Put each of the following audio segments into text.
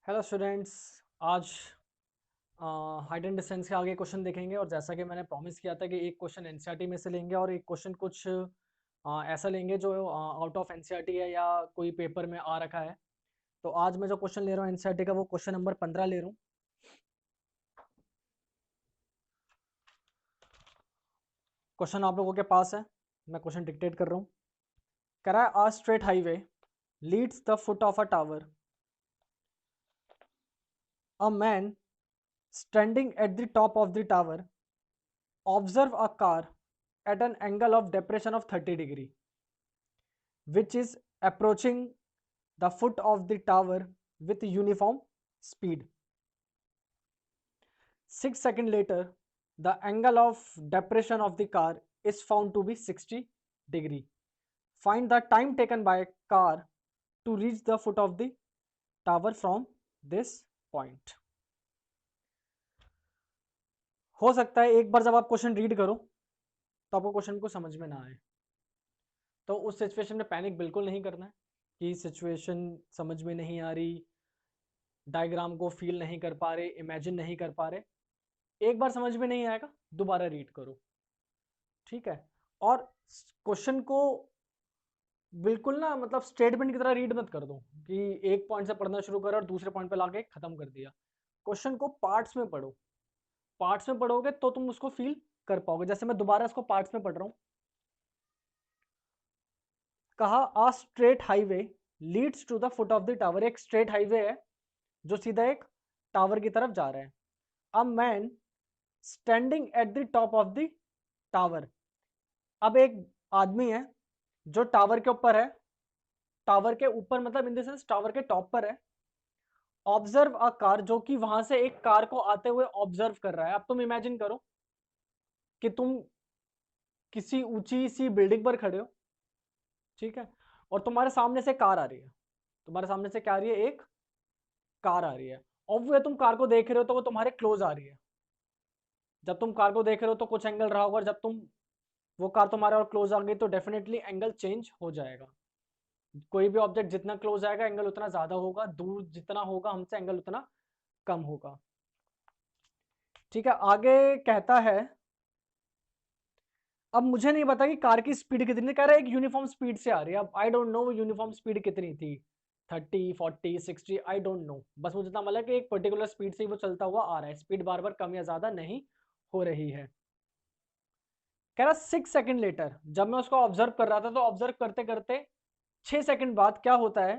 Hello students. आज height and distance के आगे क्वेश्चन देखेंगे और जैसा कि मैंने प्रॉमिस किया था कि एक क्वेश्चन एनसीईआरटी में से लेंगे और एक क्वेश्चन कुछ ऐसा लेंगे जो आउट ऑफ एनसीईआरटी है या कोई पेपर में आ रखा है। तो आज मैं जो क्वेश्चन ले रहा हूँ एनसीईआरटी का वो क्वेश्चन नंबर 15 ले रहा हूँ। क्वेश्चन आप लोगों के पास है, मैं क्वेश्चन डिक्टेट कर रहा हूँ। कह रहा है, आ straight highway leads the foot of a tower. A man standing at the top of the tower observe a car at an angle of depression of 30 degree which is approaching the foot of the tower with uniform speed. 6 seconds later, the angle of depression of the car is found to be 60 degree. Find the time taken by car to reach the foot of the tower from this point. हो सकता है एक बार जब आप question read करो तो आपको question को समझ में ना आए, तो उस सिचुएशन में पैनिक बिल्कुल नहीं करना है कि सिचुएशन समझ में नहीं आ रही, डायग्राम को फील नहीं कर पा रहे, इमेजिन नहीं कर पा रहे। एक बार समझ में नहीं आएगा, दोबारा रीड करो, ठीक है। और क्वेश्चन को बिल्कुल ना मतलब स्टेटमेंट की तरह रीड मत कर दो कि एक पॉइंट से पढ़ना शुरू करो और दूसरे पॉइंट पे लाके खत्म कर दिया। क्वेश्चन को पार्ट्स में पढ़ो, पार्ट्स में पढ़ोगे तो तुम उसको फील कर पाओगे। जैसे मैं दोबारा इसको पार्ट्स में पढ़ रहा हूँ। कहा a straight highway leads to the foot of the tower. एक स्ट्रेट हाईवे है जो सीधा एक टावर की तरफ जा रहा है। A man standing at the top of the tower. अब एक आदमी है जो टावर के ऊपर है, टावर के ऊपर मतलब इन द सेंस टावर के टॉप पर है। ऑब्जर्व अ कार, जो कि वहां से एक कार को आते हुए ऑब्जर्व कर रहा है। अब तुम इमेजिन करो कि तुम किसी ऊंची सी बिल्डिंग पर खड़े हो, ठीक है, और तुम्हारे सामने से कार आ रही है। तुम्हारे सामने से क्या आ रही है? एक कार आ रही है। और वो तुम कार को देख रहे हो तो वो तुम्हारे क्लोज आ रही है। जब तुम कार को देख रहे हो तो कुछ एंगल रहा होगा, और जब तुम वो कार तुम्हारे और क्लोज आ गई तो डेफिनेटली एंगल चेंज हो जाएगा। कोई भी ऑब्जेक्ट जितना क्लोज आएगा एंगल उतना ज्यादा होगा, दूर जितना होगा हमसे एंगल उतना कम होगा, ठीक है। आगे कहता है, अब मुझे नहीं पता कि कार की स्पीड कितनी, कह रहा है एक यूनिफॉर्म स्पीड से आ रही है। अब आई डोंट नो यूनिफॉर्म स्पीड कितनी थी, 30 40 60, आई डोंट नो। बस मुझे इतना मतलब कि एक पर्टिकुलर स्पीड से वो चलता हुआ आ रहा है, स्पीड बार बार कम या ज्यादा नहीं हो रही है। कह रहा 6 सेकंड लेटर, जब मैं उसको ऑब्जर्व कर रहा था तो ऑब्जर्व करते करते 6 सेकंड बाद क्या होता है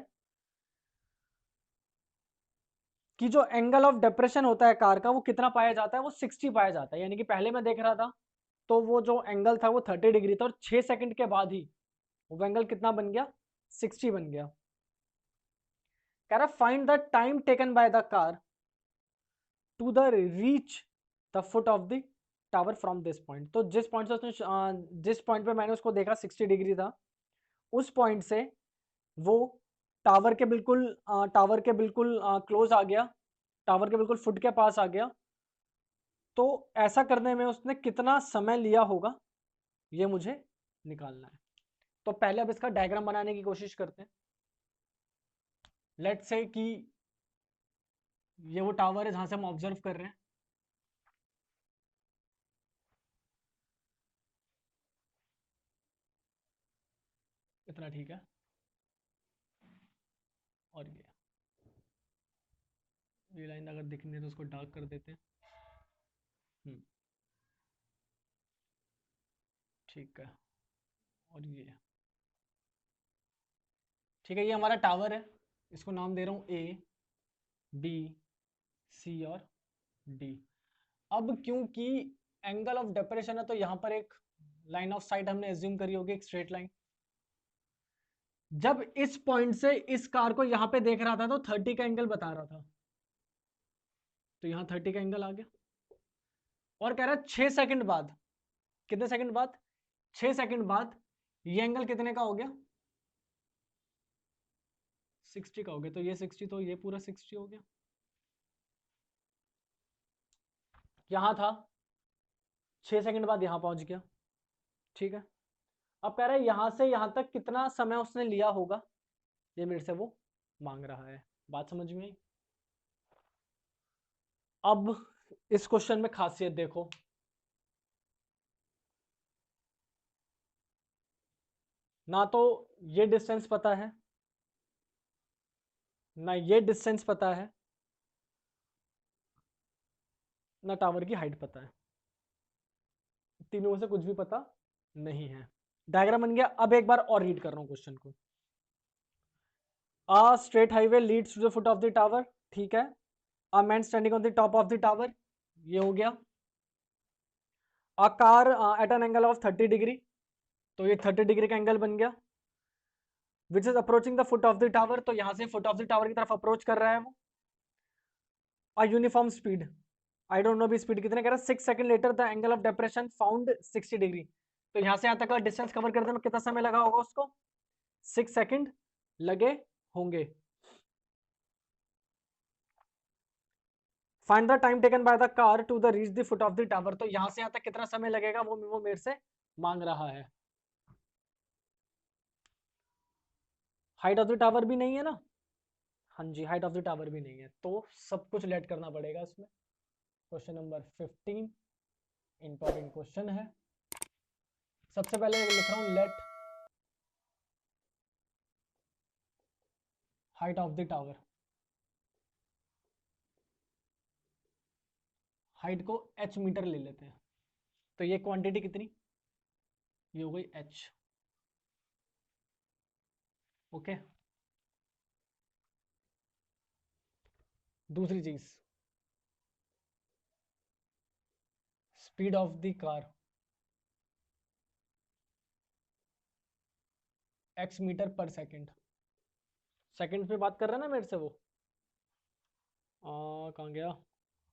कि जो एंगल ऑफ डिप्रेशन होता है कार का वो कितना पाया जाता है? वो 60 पाया जाता है। यानी कि पहले मैं देख रहा था तो वो जो एंगल था वो 30 डिग्री था, और 6 सेकंड के बाद ही वो एंगल कितना बन गया? 60 बन गया। कह रहा find the time taken by the car to the reach the foot of the tower from this point. तो जिस पॉइंट से उसने जिस पॉइंट पे मैंने उसको देखा 60 डिग्री था, उस पॉइंट से वो टावर के बिल्कुल क्लोज आ गया, टावर के बिल्कुल फुट के पास आ गया। तो ऐसा करने में उसने कितना समय लिया होगा ये मुझे निकालना है। तो पहले अब इसका डायग्राम बनाने की कोशिश करते हैं। लेट्स से कि ये वो टावर है जहां से हम ऑब्जर्व कर रहे हैं। इतना ठीक है। और ये लाइन अगर दिखनी है तो उसको डार्क कर देते हैं। हम्म, ठीक है। और ये ठीक है, ये हमारा टावर है। इसको नाम दे रहा हूँ ए, बी, सी और डी। अब क्योंकि एंगल ऑफ डेपरेशन है तो यहाँ पर एक लाइन ऑफ साइट हमने एज्यूम करी होगी, एक स्ट्रेट लाइन। जब इस पॉइंट से इस कार को यहाँ पे देख रहा था तो 30 का एंगल बता रहा था, तो यहाँ 30 का एंगल आ गया। और कह रहा है 6 सेकंड बाद, कितने सेकंड बाद? 6 सेकंड बाद ये एंगल कितने का हो गया? 60 का हो गया। तो ये 60, तो ये पूरा 60 हो गया। यहाँ था, 6 सेकंड बाद यहाँ पहुंच गया, ठीक है। अब कह रहा है यहाँ से यहाँ तक कितना समय उसने लिया होगा, ये मेरे से वो मांग रहा है। बात समझ में आई? अब इस क्वेश्चन में खासियत देखो, ना तो ये डिस्टेंस पता है, ना ये डिस्टेंस पता है, ना टावर की हाइट पता है, तीनों में से कुछ भी पता नहीं है। डायग्राम बन गया। अब एक बार और रीड कर रहा हूं क्वेश्चन को। A straight highway leads to the foot of the tower, ठीक है। A man standing on the top of the tower, ये हो गया। A car at an angle of 30 degree, तो ये 30 डिग्री का एंगल बन गया। Which is approaching the foot of the tower, तो यहां से फुट ऑफ द टावर की तरफ अप्रोच कर रहा है वो। A uniform speed, I don't know भी स्पीड कितने कह रहा है। 6 second later the angle of depression found 60 degree, तो यहां से यहां तक का डिस्टेंस कवर करने में कितना समय लगा होगा उसको? 6 सेकंड लगे होंगे। Find the time taken by the car to the reach the foot of the tower, तो यहां से यहां तक कितना समय लगेगा वो मेरे से मांग रहा है। हाइट ऑफ द टावर भी नहीं है ना, हाँ जी हाइट ऑफ द टावर भी नहीं है, तो सब कुछ लेट करना पड़ेगा इसमें। क्वेश्चन नंबर 15 इंपॉर्टेंट क्वेश्चन है। सबसे पहले लिख रहा हूं let height of the tower, height को h मीटर ले लेते हैं, तो ये क्वांटिटी कितनी, ये हो गई h। ओके। दूसरी चीज speed of the car x metre पर सेकंड, सेकंड में बात कर रहा है ना मेरे से वो, कहाँ गया,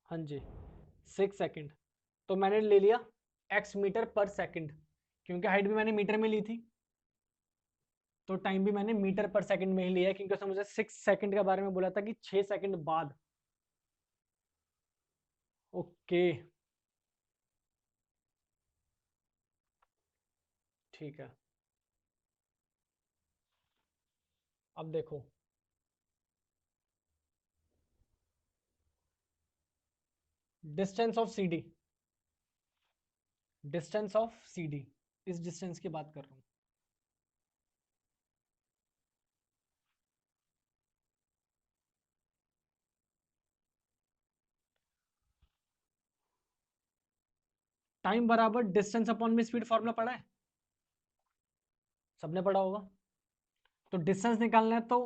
हाँ जी 6 सेकंड, तो मैंने ले लिया x मीटर पर सेकंड, क्योंकि हाइट भी मैंने मीटर में ली थी, तो टाइम भी मैंने मीटर पर सेकंड में ही लिया है, क्योंकि उसने मुझे 6 सेकंड के बारे में बोला था कि 6 सेकंड बाद। ओके ठीक है। अब देखो distance of CD, distance of CD, इस डिस्टेंस की बात कर रहा हूं। टाइम बराबर डिस्टेंस अपॉन में स्पीड, फॉर्मूला पढ़ा है, सबने पढ़ा होगा। तो डिस्टेंस निकालना है तो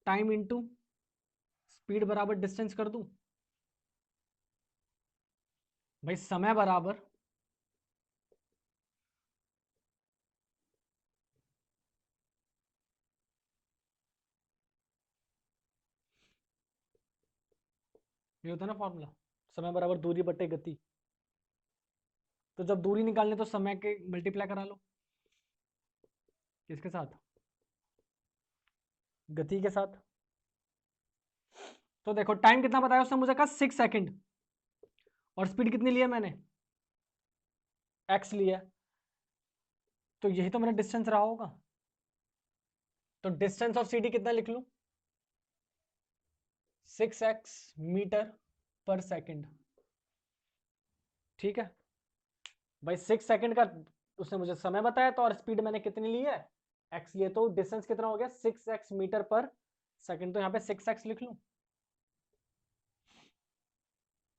टाइम इनटू स्पीड बराबर डिस्टेंस कर दूं। भाई समय बराबर ये होता है ना फॉर्मूला, समय बराबर दूरी बटे गति, तो जब दूरी निकालने तो समय के मल्टीप्लाई करा लो, किसके साथ, गति के साथ। तो देखो टाइम कितना बताया उसने मुझे, कहा 6 सेकंड, और स्पीड कितनी लिया मैंने, x लिया, तो यही तो मेरा डिस्टेंस रहा होगा। तो डिस्टेंस ऑफ CD कितना लिख लूं, 6x मीटर पर सेकंड, ठीक है। भाई 6 सेकंड का उसने मुझे समय बताया, तो और स्पीड मैंने कितनी ली है, x लिए, तो डिस्टेंस कितना हो गया 6x मीटर पर सेकंड, तो यहाँ पे 6x लिख लूं,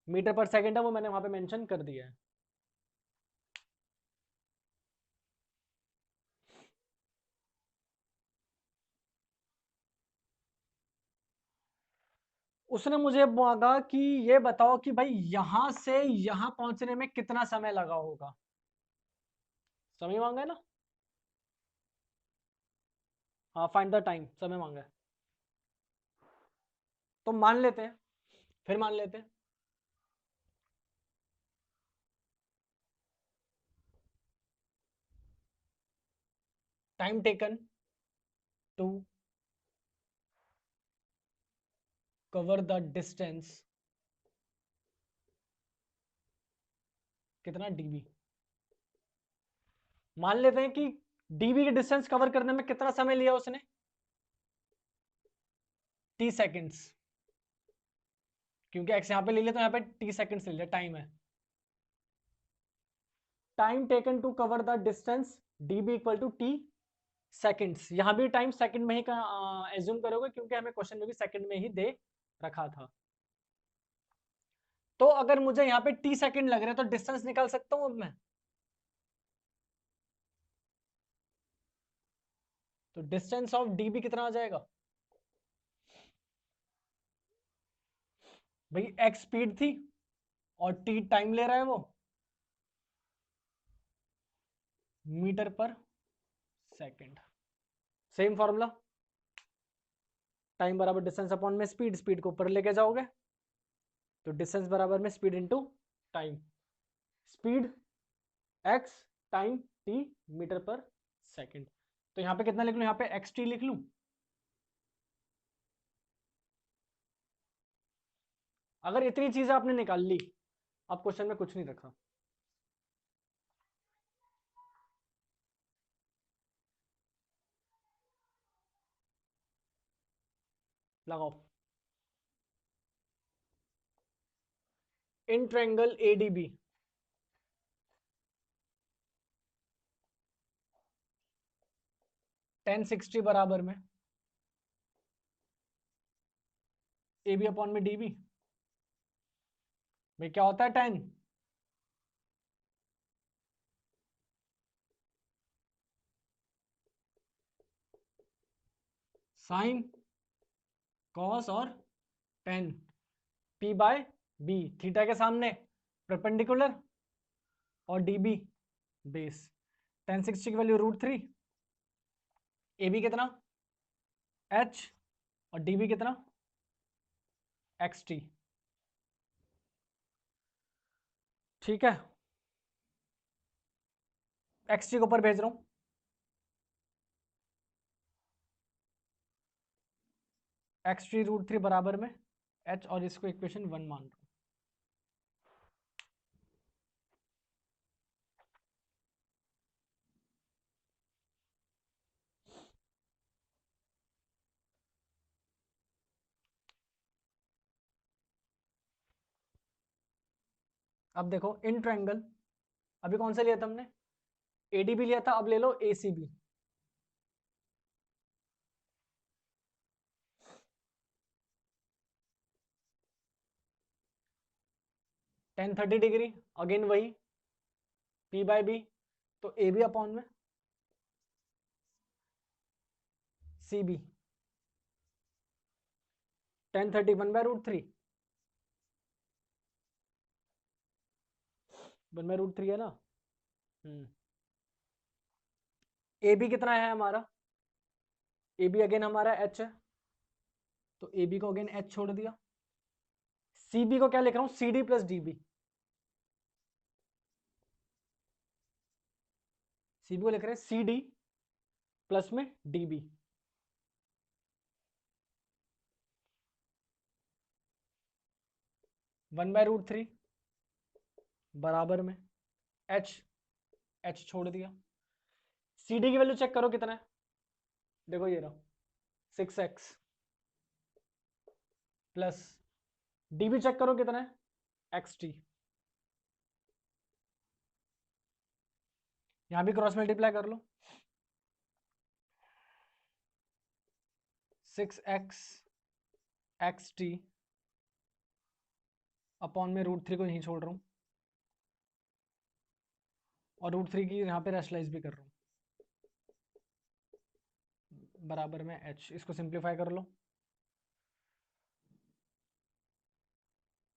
मीटर पर सेकंड है वो मैंने वहां पे मेंशन कर दिया है। उसने मुझे मांगा कि ये बताओ कि भाई यहां से यहां पहुंचने में कितना समय लगा होगा, समय मांगा है ना, हाँ फाइंड द टाइम, समय मांगा है, तो मान लेते हैं, फिर मान लेते हैं time taken to cover the distance कितना dB, मान लेते हैं कि dB के डिस्टेंस कवर करने में कितना समय लिया उसने, t सेकेंड्स, क्योंकि x यहाँ पे ले लिया तो यहाँ पे t सेकंड्स ले लिया, टाइम है। Time taken to cover the distance db equal to t seconds. यहाँ भी टाइम सेकंड में ही एज्यूम करोगे क्योंकि हमें क्वेश्चन में भी सेकंड में ही दे रखा था। तो अगर मुझे यहाँ पे t सेकंड लग रहे हैं तो डिस्टेंस निकाल सकता हूँ अब मैं। तो डिस्टेंस ऑफ db कितना आ जाएगा भाई, x स्पीड थी और t टाइम ले रहा है वो, मीटर पर सेकंड। सेम फॉर्मूला, टाइम बराबर डिस्टेंस अपॉन में स्पीड, स्पीड को ऊपर लेके जाओगे तो डिस्टेंस बराबर में speed into time, speed x time t metre पर सेकंड। तो यहाँ पे कितना लिख लूं, यहाँ पे xt लिख लूं। अगर इतनी चीजें आपने निकाल ली, अब क्वेश्चन में कुछ नहीं रखा। लगाओ। इन ट्रायंगल ADB, टेन 60 बराबर में AB अपॉन में DB। भाई क्या होता है 10, साइन कॉस और tan, P by B, theta के सामने परपेंडिकुलर और DB बेस। 1060 की वैल्यू √3, AB कितना h और DB कितना xt। ठीक है, xt को ऊपर भेज रहा हूं, xt √3 बराबर में h, और इसको इक्वेशन 1 मान रहा हूं। अब देखो इन ट्रायंगल, अभी कौन सा लिया था हमने, ADB लिया था, अब ले लो ACB। टेन 30 डिग्री, अगेन वही P बाय B, तो AB अपॉन में CB। टेन 30 1 बाय √3, 1 बाय √3 है ना। AB कितना है हमारा, AB अगेन हमारा h है, तो AB को अगेन h छोड़ दिया। CB को क्या लिख रहा हूं, CD प्लस DB। CB को लिख रहे हैं CD प्लस में DB। वन बाय √3 बराबर में h छोड़ दिया। CD की वैल्यू चेक करो कितना है, देखो ये रहा 6x, प्लस DB चेक करो कितना है xt। यहां भी क्रॉस मल्टीप्लाई कर लो, 6x xt अपॉन में √3 को यहीं छोड़ रहा हूं, और √3 की यहां पे रैशनलाइज भी कर रहा हूं, बराबर में h। इसको सिंप्लीफाई कर लो,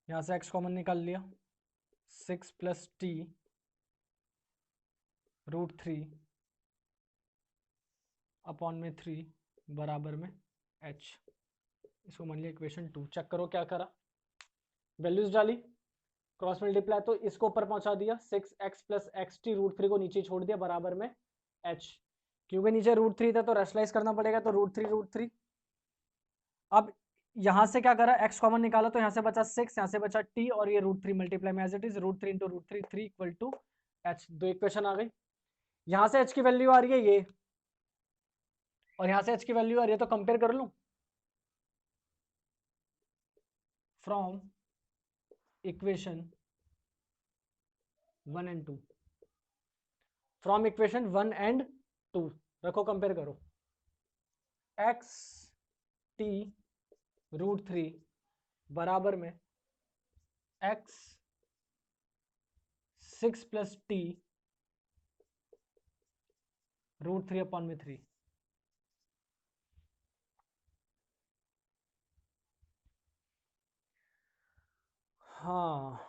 यहां से x कॉमन निकाल लिया, 6 प्लस t √3 अपॉन में 3 बराबर में h। इसको मान लिया इक्वेशन 2। चेक करो क्या करा, वैल्यूज डाली, क्रॉस मल्टीप्लाई, तो इसको ऊपर पहुंचा दिया, 6x प्लस xt, √3 को नीचे छोड़ दिया, बराबर में h। क्योंकि नीचे √3 था तो रैशनलाइज करना पड़ेगा, तो √3 अब यहां से क्या करा, x कॉमन निकाला तो यहां से बचा 6, यहां से बचा t, और ये √3 मल्टीप्लाई में as it is, √3 into √3 3 equal to h। दो इक्वेशन आ गई, यहां से h की वैल्यू आ रही है ये, और यहां से h की वैल्यू आ रही है, तो कंपेयर कर लूं, from equation 1 and 2, from equation 1 and 2 रखो, कंपेयर करो। एक्स टी रूट 3 बराबर में x 6 plus t root 3 upon में 3। हाँ,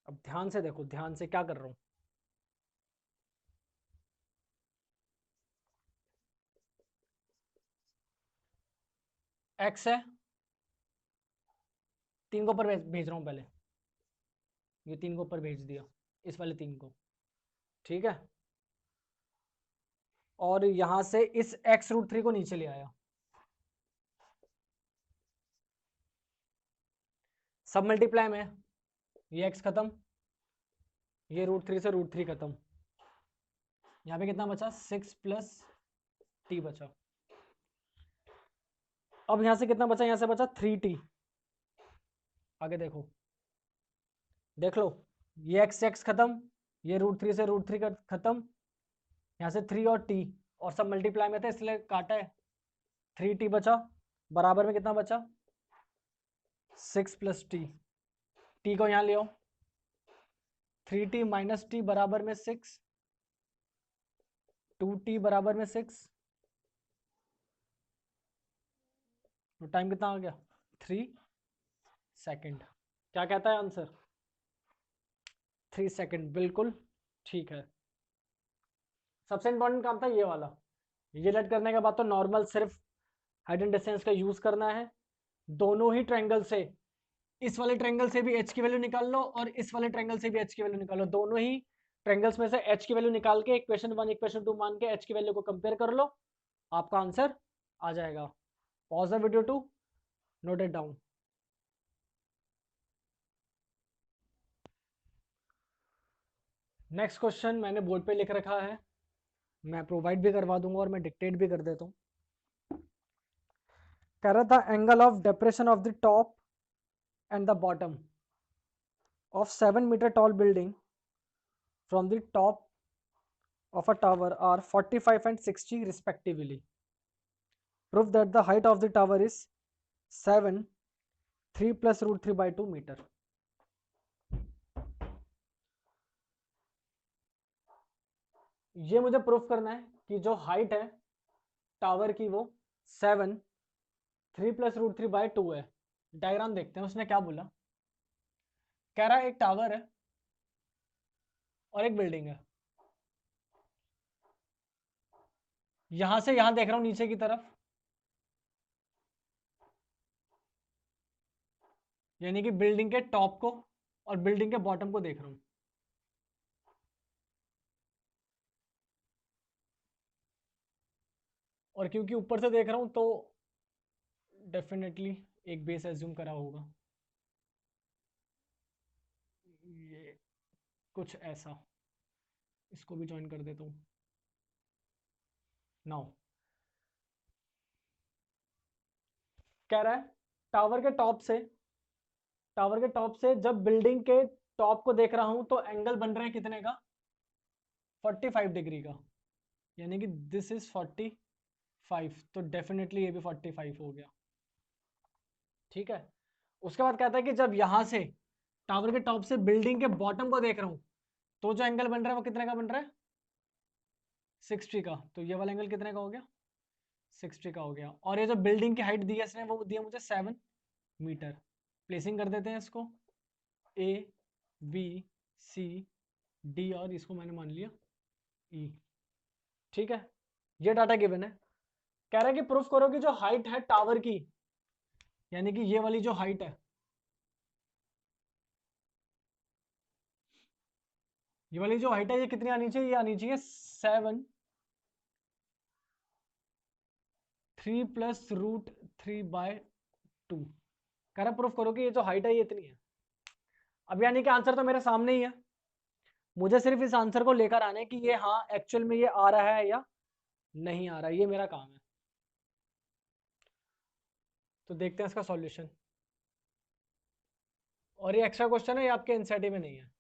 अब ध्यान से देखो, ध्यान से क्या कर रहा हूं। एक्स है, 3 को ऊपर भेज रहा हूं पहले, ये 3 को ऊपर भेज दिया, इस वाले 3 को, ठीक है। और यहां से इस एक्स रूट 3 को नीचे ले आया, सब मल्टीप्लाई में, ये एक्स खत्म, ये रूट 3 से रूट 3 खत्म, यहाँ पे कितना बचा, 6 प्लस टी बचा। अब यहां से कितना बचा, यहां से बचा 3t। आगे देखो, देख लो, ये एक्स एक्स खत्म, ये रूट 3 से रूट 3 खत्म, यहाँ से 3 और t, और सब मल्टीप्लाई में थे इसलिए काटा है, 3t बचा, बराबर में कितना बचा, 6 प्लस टी, टी को यहाँ ले आओ, 3t माइनस टी बराबर में 6, 2t बराबर में 6, तो टाइम कितना आ गया, 3 सेकेंड। क्या कहता है आंसर, 3 सेकेंड, बिल्कुल ठीक है। सबसे इंपॉर्टेंट काम था ये वाला, ये लेट करने के बाद तो नॉर्मल सिर्फ हाइट एंड डिस्टेंस का यूज करना है। दोनों ही ट्रायंगल से, इस वाले ट्रायंगल से भी h की वैल्यू निकाल लो और इस वाले ट्रायंगल से भी h की वैल्यू निकाल लो, दोनों ही ट्रायंगल्स में से h की वैल्यू निकाल के इक्वेशन 1 इक्वेशन 2 मान के h की वैल्यू को कंपेयर कर लो, आपका आंसर आ जाएगा। Pause the video to note it down. Next question मैंने बोर्ड पे लिख रखा है, मैं प्रोवाइड भी करवा दूंगा और मैं डिक्टेट भी कर देता हूँ। कह रहा था angle of depression of the top and the bottom of 7 meter tall building from the top of a tower are 45 and 60 respectively. Prove that the height of the tower is 7 3 plus root 3 by 2 meter. ये मुझे proof करना है कि जो height है tower की वो 7 3 plus root 3 bye 2 है। डायग्राम देखते हैं उसने क्या बोला। कह रहा है एक टावर है और एक बिल्डिंग है, यहां से यहां देख रहा हूं नीचे की तरफ, यानी कि बिल्डिंग के टॉप को और बिल्डिंग के बॉटम को देख रहा हूं। और क्योंकि ऊपर से देख रहा हूं तो डेफिनेटली एक बेस एज्यूम करा होगा, ये कुछ ऐसा, इसको भी ज्वाइन कर देता हूं। नाउ कह रहा है टावर के टॉप से जब बिल्डिंग के टॉप को देख रहा हूं तो एंगल बन रहा है कितने का, 45 डिग्री का, यानी कि दिस इज 45, तो डेफिनेटली ये भी 45 हो गया, ठीक है। उसके बाद कहता है कि जब यहां से टावर के टॉप से बिल्डिंग के बॉटम को देख रहा हूं तो जो एंगल बन रहा है वो कितने का बन रहा है, 60 का, तो ये वाला एंगल कितने का हो गया, 60 का हो गया। और ये जो बिल्डिंग की हाइट दी है इसने वो दिया मुझे 7 मीटर। प्लेसिंग कर देते हैं इसको, ए बी सी डी और इसको मैंने मान लिया ई, ठीक है। ये डाटा गिवन है। कह रहा है कि प्रूफ करो कि जो हाइट है टावर की, यानी कि ये वाली जो हाइट है, ये वाली जो हाइट है ये कितनी आनी चाहिए, ये आनी चाहिए 7 3 प्लस रूट 3 बाय 2। कह रहा प्रूफ करो कि ये जो हाइट है ये इतनी है। अब यानी कि आंसर तो मेरे सामने ही है, मुझे सिर्फ इस आंसर को लेकर आना है कि ये हाँ एक्चुअल में ये आ रहा है या नहीं आ रहा है, ये मेरा काम है। तो देखते हैं इसका सॉल्यूशन। और ये एक्स्ट्रा क्वेश्चन है, ये आपके एनसीईआरटी में नहीं है।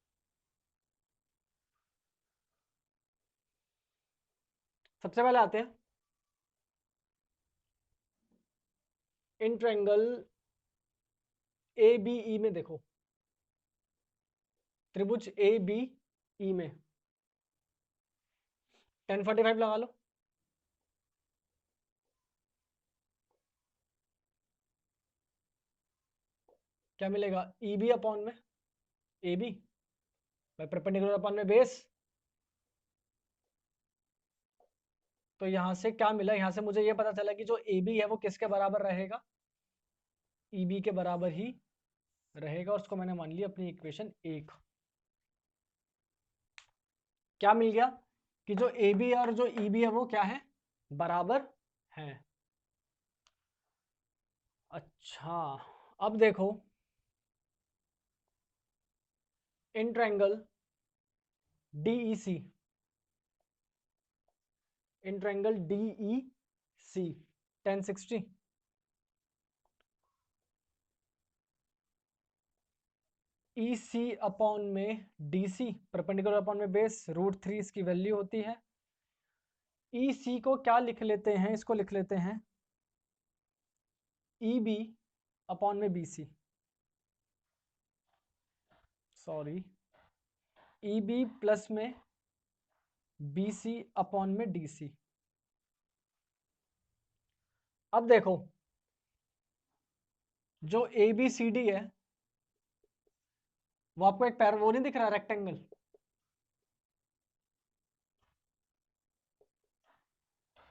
सबसे पहले आते हैं in triangle A B E में। देखो त्रिभुज ए बी ई में 1045 लगा लो। क्या मिलेगा? ई बी अपॉन में A B by perpendicular upon में बेस। तो यहां से क्या मिला? यहां से मुझे ये पता चला कि जो ए बी है वो किसके बराबर रहेगा? ई बी के बराबर ही रहेगा, और उसको मैंने मान लिया अपनी इक्वेशन 1। क्या मिल गया? कि जो ए बी और जो ई बी है वो क्या है? बराबर है। अच्छा, अब देखो in triangle DEC, in triangle DEC 1060, EC upon में DC परपेंडिकुलर अपॉन में बेस √3 इसकी वैल्यू होती है। EC को क्या लिख लेते हैं? इसको लिख लेते हैं EB अपॉन में BC, सॉरी EB प्लस में BC अपॉन में DC। अब देखो जो ABCD है वो आपको एक पैर वो नहीं दिख रहा रेक्टेंगल?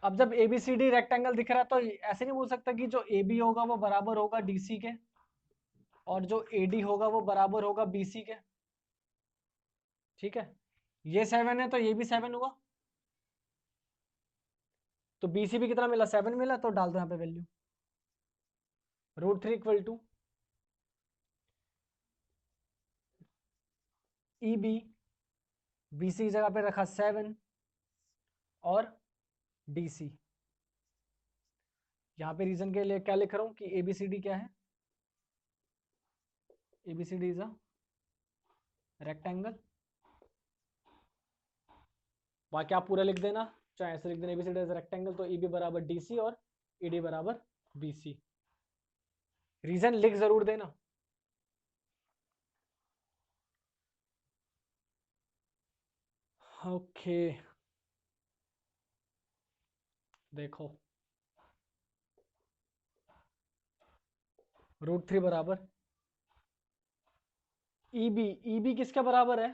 अब जब ABCD रेक्टेंगल दिख रहा है तो ऐसे नहीं बोल सकता कि जो AB होगा वो बराबर होगा DC के, और जो AD होगा वो बराबर होगा BC के। ठीक है, ये 7 है तो ये भी 7 हुआ, तो BC भी कितना मिला? 7 मिला। तो डाल दो यहाँ पे value √3 equal to EB, BC की जगह पे रखा 7 और DC। यहाँ पे रीजन के लिए क्या लिख रहा हूँ कि ABCD क्या है? ABCD is a rectangle. बाकी आप पूरा लिख देना, चाहे ऐसे लिख देना ABCD इज रेक्टेंगल, तो EB बराबर DC और ED बराबर BC। रीजन लिख जरूर देना। ओके देखो √3 बराबर EB किसके बराबर है?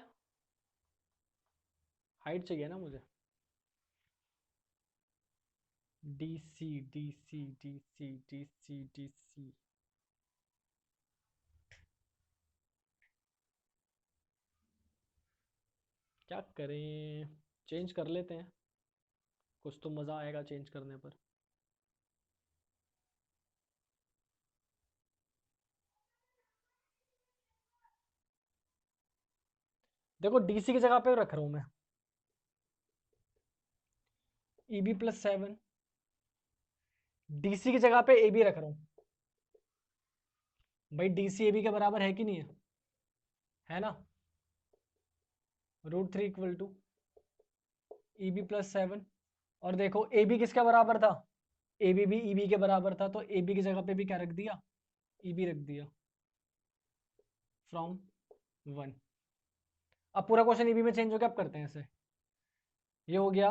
हाइट चाहिए ना मुझे। DC DC DC DC DC, क्या करें? चेंज कर लेते हैं, कुछ तो मज़ा आएगा चेंज करने पर। देखो DC की जगह पे रख रहा हूँ मैं EB प्लस 7, DC की जगह पे AB रख रहा हूँ। भाई DC AB के बराबर है कि नहीं है? है ना? √3 इक्वल टू EB प्लस 7। और देखो AB किसके बराबर था? AB भी EB के बराबर था, तो AB की जगह पे भी क्या रख दिया? EB रख दिया फ्रॉम 1। अब पूरा क्वेश्चन EB में चेंज हो गया। अब करते हैं इसे। ये हो गया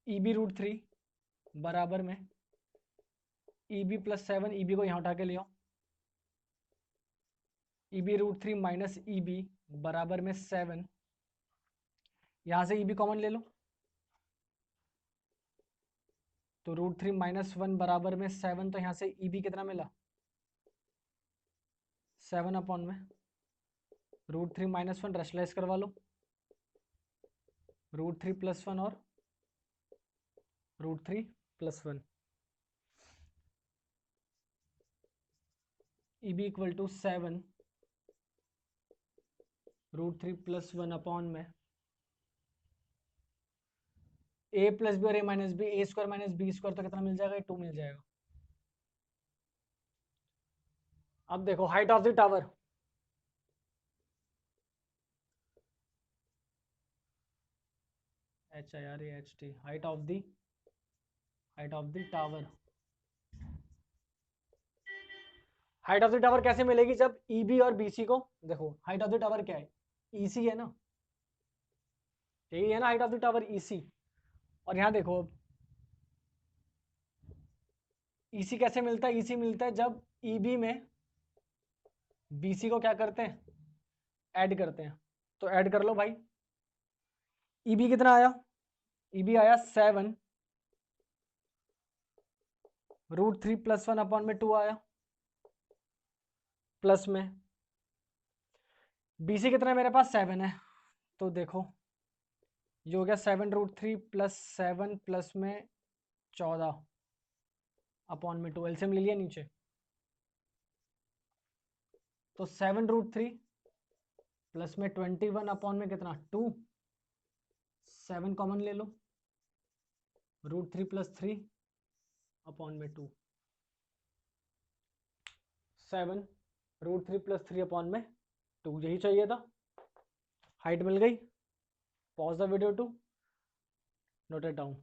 EB √3 बराबर में EB प्लस 7, EB को यहाँ उठा के ले आओ, EB √3 माइनस EB बराबर में 7। यहाँ से EB कॉमन ले लो, तो √3 माइनस 1 बराबर में 7। तो यहाँ से EB कितना मिला? 7 अपॉन में √3 माइनस 1 रेशलाइज करवा लो, √3 प्लस 1 और √3 plus 1। EB equal to 7 √3 plus 1 upon में A प्लस बी और A minus B, A square minus B square, तो कितना मिल जाएगा? 2 मिल जाएगा। अब देखो height of the tower HIRAHT, height of the tower. Height of the tower कैसे मिलेगी? जब EB और BC को, देखो हाइट ऑफ द टावर क्या है, EC है ना, यही है ना height of the tower, EC। और यहाँ देखो EC कैसे मिलता है? EC मिलता है जब EB में BC को क्या करते हैं, ऐड करते हैं। तो ऐड कर लो भाई। EB कितना आया? EB आया 7 √3 + 1 अपॉन में 2 आया, प्लस में BC कितना है मेरे पास? 7 है। तो देखो ये हो गया 7 √3 + 7 प्लस में 14 अपॉन में 2, एलसीएम ले लिया नीचे। तो 7 √3 प्लस में 21 अपॉन में कितना, 2, 7 कॉमन ले लो, √3 + 3 अपॉन में 2, 7 √3 + 3 अपॉन में 2, यही चाहिए था। हाइट मिल गई। Pause the video to note it down.